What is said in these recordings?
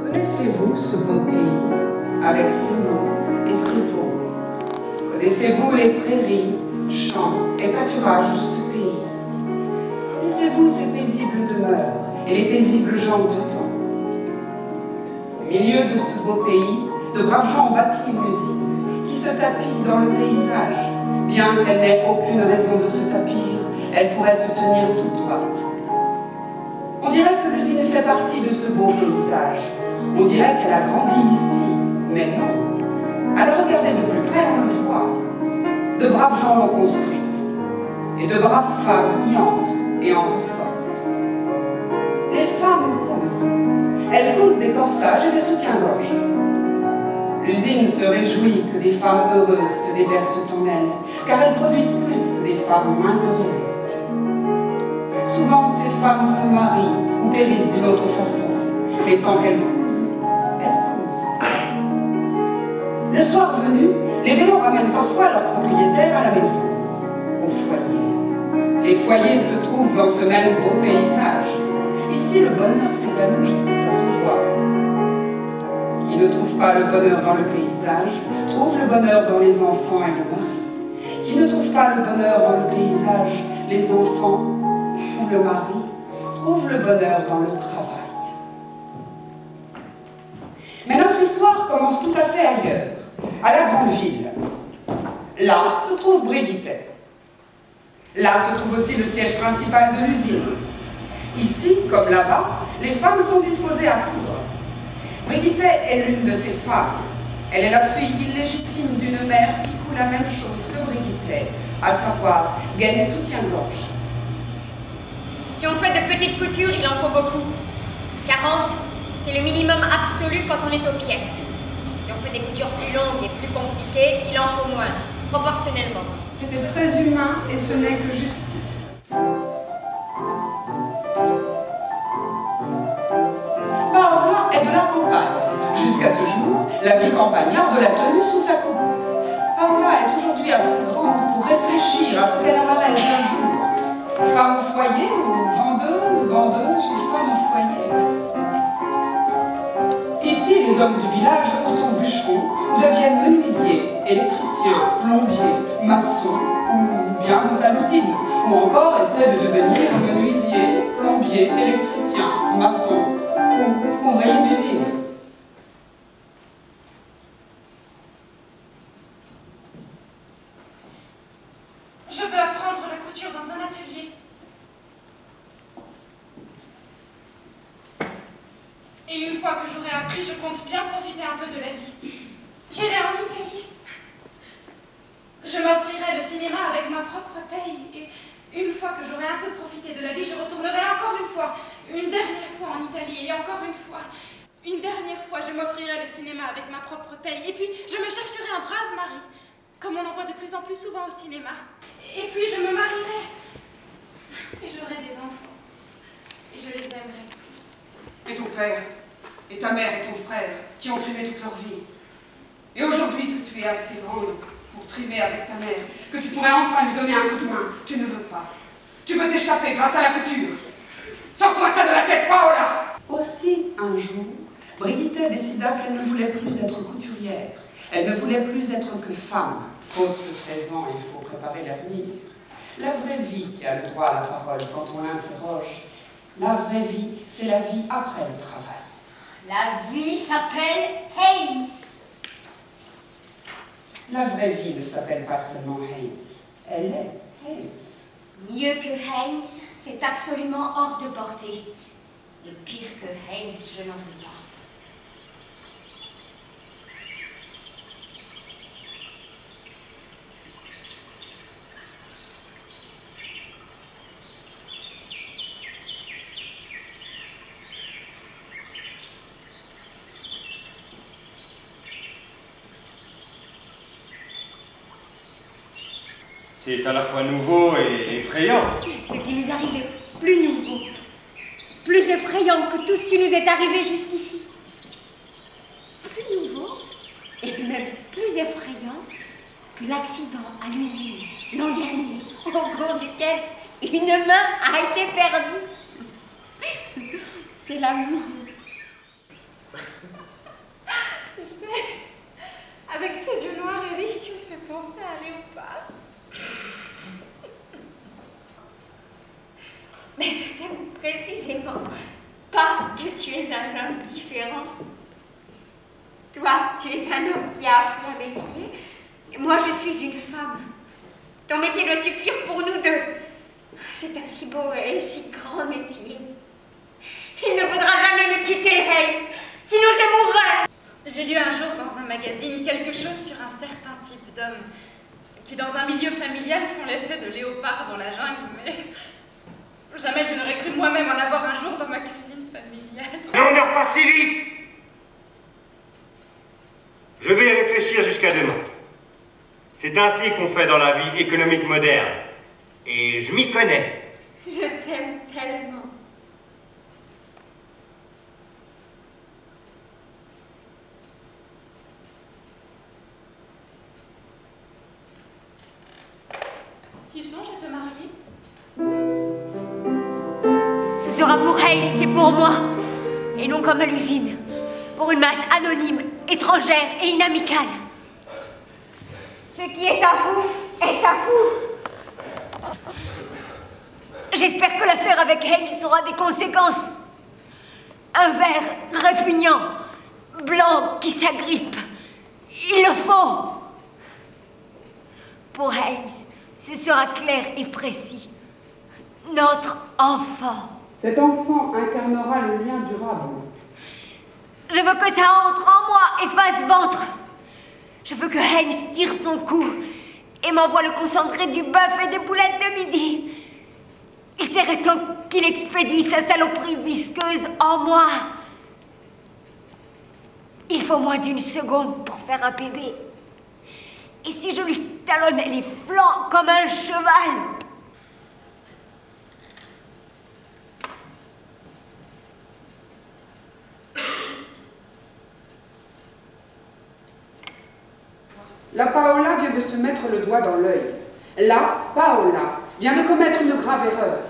Connaissez-vous ce beau pays, avec ses mots et ses veaux? Connaissez-vous les prairies, champs et pâturages de ce pays? Connaissez-vous ces paisibles demeures et les paisibles gens d'autant? Au milieu de ce beau pays, de braves gens ont bâti une usine qui se tapit dans le paysage. Bien qu'elle n'ait aucune raison de se tapir, elle pourrait se tenir toute droite. On dirait que l'usine fait partie de ce beau paysage. On dirait qu'elle a grandi ici, mais non. À la regarder de plus près, on le voit. De braves gens l'ont construite, et de braves femmes y entrent et en ressortent. Les femmes cousent. Elles cousent des corsages et des soutiens-gorge. L'usine se réjouit que des femmes heureuses se déversent en elle, car elles produisent plus que des femmes moins heureuses. Souvent, ces femmes se marient ou périssent d'une autre façon, mais tant qu'elles cousent, elles cousent. Le soir venu, les vélos ramènent parfois leurs propriétaires à la maison, au foyer. Les foyers se trouvent dans ce même beau paysage. Ici, le bonheur s'épanouit, ça se voit. Qui ne trouve pas le bonheur dans le paysage, trouve le bonheur dans les enfants et le mari. Qui ne trouve pas le bonheur dans le paysage, les enfants ou le mari, trouve le bonheur dans le travail. Mais notre histoire commence tout à fait ailleurs, à la grande ville. Là se trouve Brigitte. Là se trouve aussi le siège principal de l'usine. Ici, comme là-bas, les femmes sont disposées à coudre. Brigitte est l'une de ces femmes. Elle est la fille illégitime d'une mère qui coud la même chose que Brigitte, à savoir gaine et soutien-gorge. Si on fait de petites coutures, il en faut beaucoup. 40, c'est le minimum absolu quand on est aux pièces. Si on fait des coutures plus longues et plus compliquées, il en faut moins, proportionnellement. C'était très humain et ce n'est que justice. Paola est de la campagne. Jusqu'à ce jour, la vie campagnarde l'a tenue sous sa coupe. Paola est aujourd'hui assez grande pour réfléchir à ce qu'elle aimera être un jour. Femme au foyer ou vendeuse ou femme au foyer. Ici, les hommes du village sont bûcherons, deviennent menuisiers, électriciens, plombiers, maçons, ou bien vont à l'usine, ou encore essaient de devenir menuisiers, plombiers, électriciens, maçons, ou ouvriers d'usine. Je veux apprendre la couture dans un atelier. Et une fois que j'aurai appris, je compte bien profiter un peu de la vie. J'irai en Italie. Je m'offrirai le cinéma avec ma propre paye. Et une fois que j'aurai un peu profité de la vie, je retournerai encore une dernière fois en Italie, et encore une fois. Une dernière fois, je m'offrirai le cinéma avec ma propre paye. Et puis, je me chercherai un brave mari, comme on en voit de plus en plus souvent au cinéma. Et puis, je me marierai. Et j'aurai des enfants. Et je les aimerai tous. Et ton père, et ta mère et ton frère, qui ont trimé toute leur vie. Et aujourd'hui que tu es assez grande pour trimer avec ta mère, que tu pourrais enfin lui donner un coup de main, tu ne veux pas. Tu veux t'échapper grâce à la couture. Sors-toi ça de la tête, Paola! Aussi, un jour, Brigitte décida qu'elle ne voulait plus être couturière. Elle ne voulait plus être que femme. Faute de présent, il faut préparer l'avenir. La vraie vie qui a le droit à la parole quand on l'interroge. La vraie vie, c'est la vie après le travail. La vie s'appelle Haynes. La vraie vie ne s'appelle pas seulement Haynes. Elle est Haynes. Mieux que Haynes, c'est absolument hors de portée. Le pire que Haynes, je n'en veux pas. C'est à la fois nouveau et effrayant. Ce qui nous arrive est plus nouveau, plus effrayant que tout ce qui nous est arrivé jusqu'ici. Plus nouveau et même plus effrayant que l'accident à l'usine l'an dernier, au cours duquel une main a été perdue. C'est l'amour. Tu sais, avec tes yeux noirs, Eric, tu me fais penser à un léopard. Mais je t'aime précisément parce que tu es un homme différent. Toi, tu es un homme qui a appris un métier, et moi je suis une femme. Ton métier doit suffire pour nous deux. C'est un si beau et si grand métier. Il ne faudra jamais me quitter, Haynes, sinon je mourrai. J'ai lu un jour dans un magazine quelque chose sur un certain type d'homme qui, dans un milieu familial, font l'effet de léopard dans la jungle, mais jamais je n'aurais cru moi-même en avoir un jour dans ma cuisine familiale. Non, meurs pas si vite! Je vais y réfléchir jusqu'à demain. C'est ainsi qu'on fait dans la vie économique moderne. Et je m'y connais. Je t'aime tellement. Tu songes à te marier? Ce sera pour Haynes, c'est pour moi, et non comme à l'usine, pour une masse anonyme, étrangère et inamicale. Ce qui est à vous est à vous. J'espère que l'affaire avec Haynes aura des conséquences. Un verre répugnant, blanc qui s'agrippe. Il le faut. Pour Haynes, ce sera clair et précis. Notre enfant. Cet enfant incarnera le lien durable. Je veux que ça entre en moi et fasse ventre. Je veux que Haynes tire son coup et m'envoie le concentré du bœuf et des boulettes de midi. Il serait temps qu'il expédie sa saloperie visqueuse en moi. Il faut moins d'une seconde pour faire un bébé. Et si je lui talonnais les flancs comme un cheval? La Paola vient de se mettre le doigt dans l'œil. La Paola vient de commettre une grave erreur.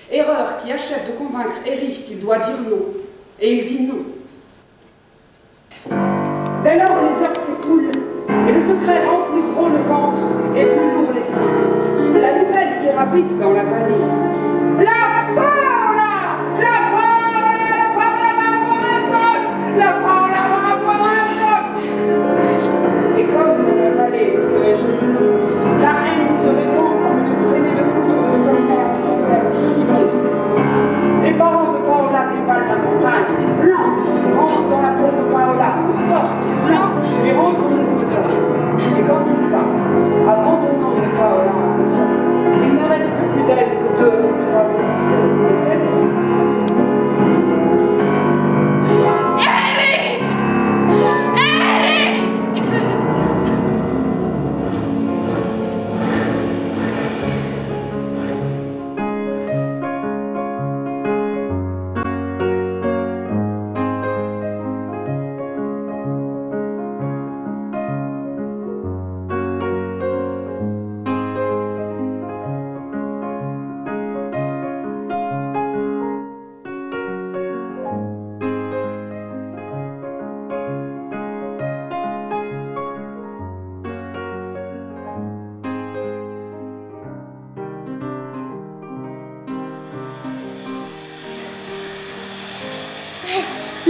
Erreur qui achève de convaincre Eric qu'il doit dire non. Et il dit non. Dès lors, les heures s'écoulent et le secret rend plus gros le ventre et plus lourd les seins. La nouvelle ira vite dans la vallée. La Paola! La Paola! La Paola va avoir un gosse! La Paola va avoir un gosse! Et comme dans la vallée où serait joli, la haine se répand comme une traînée de poudre de sommet en sommet long. Les parents de Paola dévalent la montagne, blanc, rentrent dans la pauvre Paola, sortent, blanc, et rentrent de nouveau dedans. Et quand ils partent, abandonnant une Paola, il ne reste plus d'elle que 2 ou 3 essais.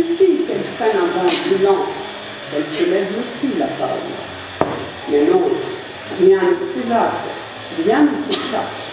suffit qu'elle prenne un bain brûlant, qu'elle se lève le cul, la pauvre. Mais non, rien ne s'évade, rien ne s'échappe.